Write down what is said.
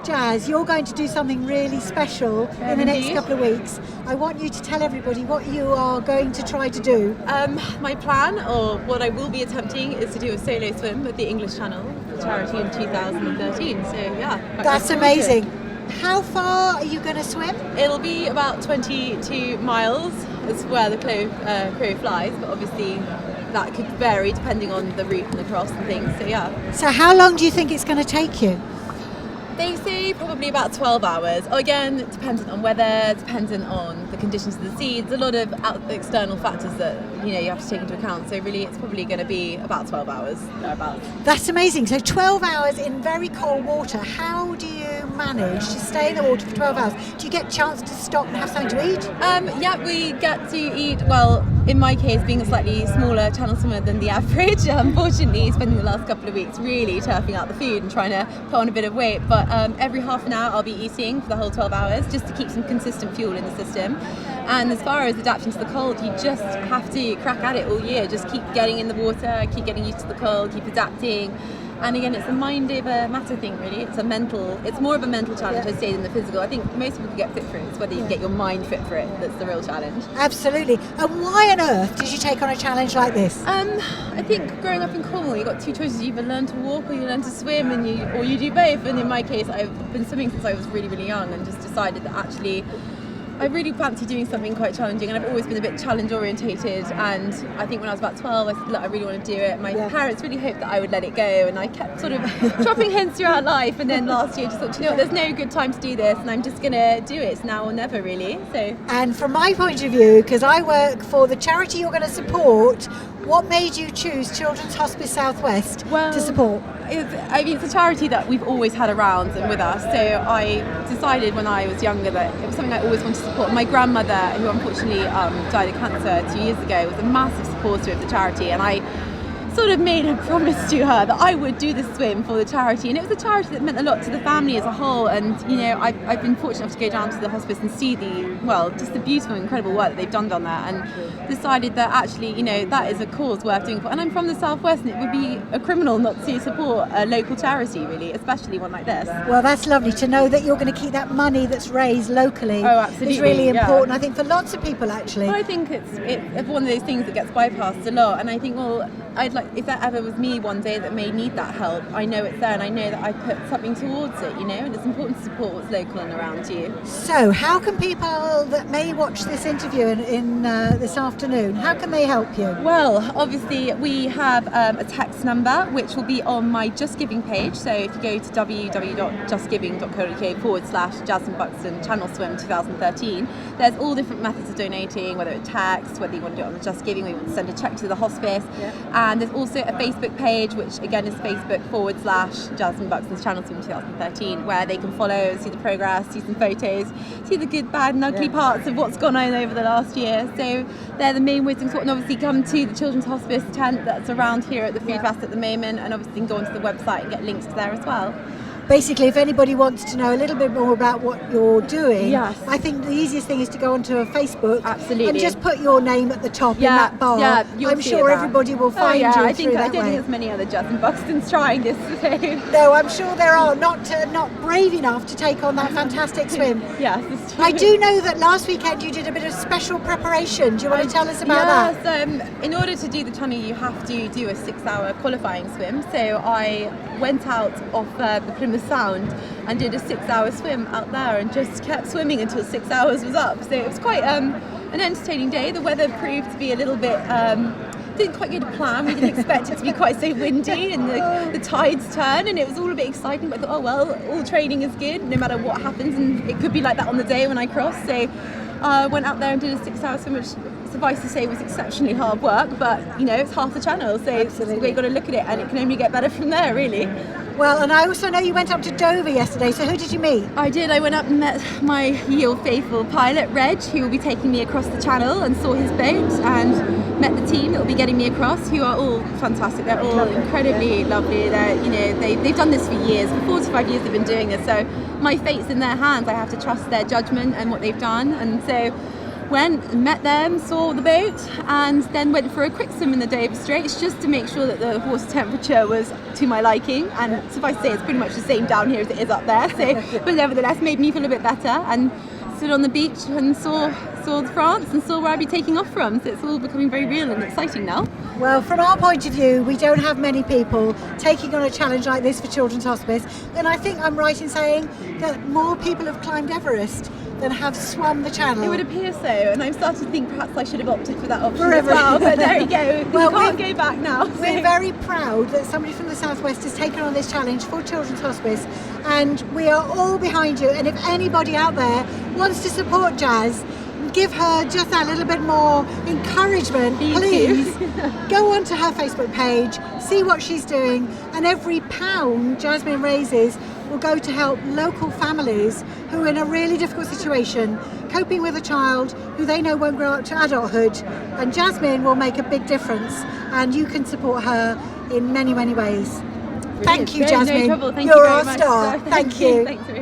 Jazz, you're going to do something really special in the next couple of weeks. I want you to tell everybody what you are going to try to do. My plan, or what I will be attempting, is to do a solo swim with the English Channel for charity in 2013. So yeah, that's amazing. How far are you going to swim? It'll be about 22 miles. Is where the crow flies, but obviously that could vary depending on the route and the cross and things. So yeah. So how long do you think it's going to take you? They say probably about 12 hours. Again, dependent on weather, dependent on the conditions of the sea. There's a lot of external factors that you have to take into account. So really, it's probably going to be about 12 hours thereabouts. That's amazing. So 12 hours in very cold water. How do you manage to stay in the water for 12 hours? Do you get a chance to stop and have something to eat? Yeah, we get to eat. Well, in my case, being a slightly smaller channel swimmer than the average, unfortunately, spending the last couple of weeks really turfing out the food and trying to put on a bit of weight. But every half an hour I'll be eating for the whole 12 hours just to keep some consistent fuel in the system. And as far as adapting to the cold, you just have to crack at it all year. Just keep getting in the water, keep getting used to the cold, keep adapting. And again, it's a mind over matter thing, really. It's more of a mental challenge, I'd say, than the physical. I think most people can get fit for it. It's whether you can get your mind fit for it that's the real challenge. Absolutely. And why on earth did you take on a challenge like this? I think growing up in Cornwall, you've got two choices. You either learn to walk or you learn to swim, or you do both. And in my case, I've been swimming since I was really, really young and just decided that actually I really fancy doing something quite challenging, and I've always been a bit challenge orientated, and I think when I was about 12 I said, look, I really want to do it. My parents really hoped that I would let it go, and I kept sort of dropping hints throughout life, and then last year just thought, you know what, there's no good time to do this, and I'm just going to do it. It's now or never, really. So. And from my point of view, because I work for the charity you're going to support, what made you choose Children's Hospice Southwest to support? It's a charity that we've always had around and with us, so I decided when I was younger that it was something I always wanted to support. My grandmother, who unfortunately died of cancer 2 years ago, was a massive supporter of the charity, and I sort of made a promise to her that I would do this swim for the charity, and it was a charity that meant a lot to the family as a whole. And I've been fortunate enough to go down to the hospice and see just the beautiful, incredible work that they've done there, and decided that actually that is a cause worth doing. And I'm from the southwest, and it would be a criminal not to support a local charity, really, especially one like this. Well, that's lovely to know that you're going to keep that money that's raised locally. Oh, absolutely. It's really important, I think, for lots of people, actually. Well, I think it's one of those things that gets bypassed a lot, and I think, well, if that ever was me one day that may need that help, I know it's there, and I know that I put something towards it, and it's important to support what's local and around you. So how can people that may watch this interview in this afternoon, how can they help you? Well, obviously we have a text number which will be on my Just Giving page, so if you go to www.justgiving.co.uk/Jazmin Buxton Channel Swim 2013, there's all different methods of donating, whether it's text, whether you want to do it on the Just Giving, we want to send a cheque to the hospice, and there's also a Facebook page, which again is Facebook.com/Jazmin Buxton's Channel Swim 2013, where they can follow, see the progress, see some photos, see the good, bad and ugly parts of what's gone on over the last year. So they're the main ways to support, and obviously come to the Children's Hospice tent that's around here at the Food Fest at the moment, and obviously can go onto the website and get links to there as well. Basically, if anybody wants to know a little bit more about what you're doing, yes, I think the easiest thing is to go onto a Facebook. Absolutely. And just put your name at the top in that bar. Yeah, I'm sure everybody will find you I through that way. I don't think there's many other Jazmin Buxtons trying this. So. No, I'm sure there are not brave enough to take on that fantastic swim. Yes, that's true. I do know that last weekend you did a bit of special preparation. Do you want to tell us about that? Yes, in order to do the channel you have to do a 6-hour qualifying swim. So I went out off the Plymouth Sound and did a 6-hour swim out there and just kept swimming until 6 hours was up. So it was quite an entertaining day. The weather proved to be a little bit didn't quite go to plan. We didn't expect it to be quite so windy, and the tides turn, and it was all a bit exciting, but I thought, oh well, all training is good no matter what happens, and it could be like that on the day when I cross. So I went out there and did a 6-hour swim, which suffice to say was exceptionally hard work, but it's half the channel, so we've got to look at it, and it can only get better from there, really. Well, and I also know you went up to Dover yesterday, so who did you meet? I did. I went up and met my ye old faithful pilot, Reg, who will be taking me across the channel, and saw his boat, and met the team that will be getting me across, who are all fantastic. They're all incredibly lovely. They're, they've done this for years. For 45 years they've been doing this, so my fate's in their hands. I have to trust their judgment and what they've done, and so went and met them, saw the boat, and then went for a quick swim in the Dover Straits just to make sure that the water temperature was to my liking. And suffice to say, it's pretty much the same down here as it is up there. So, but nevertheless, made me feel a bit better. And stood on the beach and saw France and saw where I'd be taking off from. So it's all becoming very real and exciting now. Well, from our point of view, we don't have many people taking on a challenge like this for Children's Hospice. And I think I'm right in saying that more people have climbed Everest than have swum the channel. It would appear so, and I'm starting to think perhaps I should have opted for that option Forever. as well, but there you go. Well, You can't go back now. So. We're very proud that somebody from the Southwest has taken on this challenge for Children's Hospice, and we are all behind you. And if anybody out there wants to support Jazz, give her just that little bit more encouragement, please go onto her Facebook page, see what she's doing, and every pound Jazmin raises will go to help local families who are in a really difficult situation, coping with a child who they know won't grow up to adulthood. And Jazmin will make a big difference, and you can support her in many, many ways. Brilliant. Thank you, No Jazmin. trouble. Thank You're you very our much. star. Thank you. Thanks very much.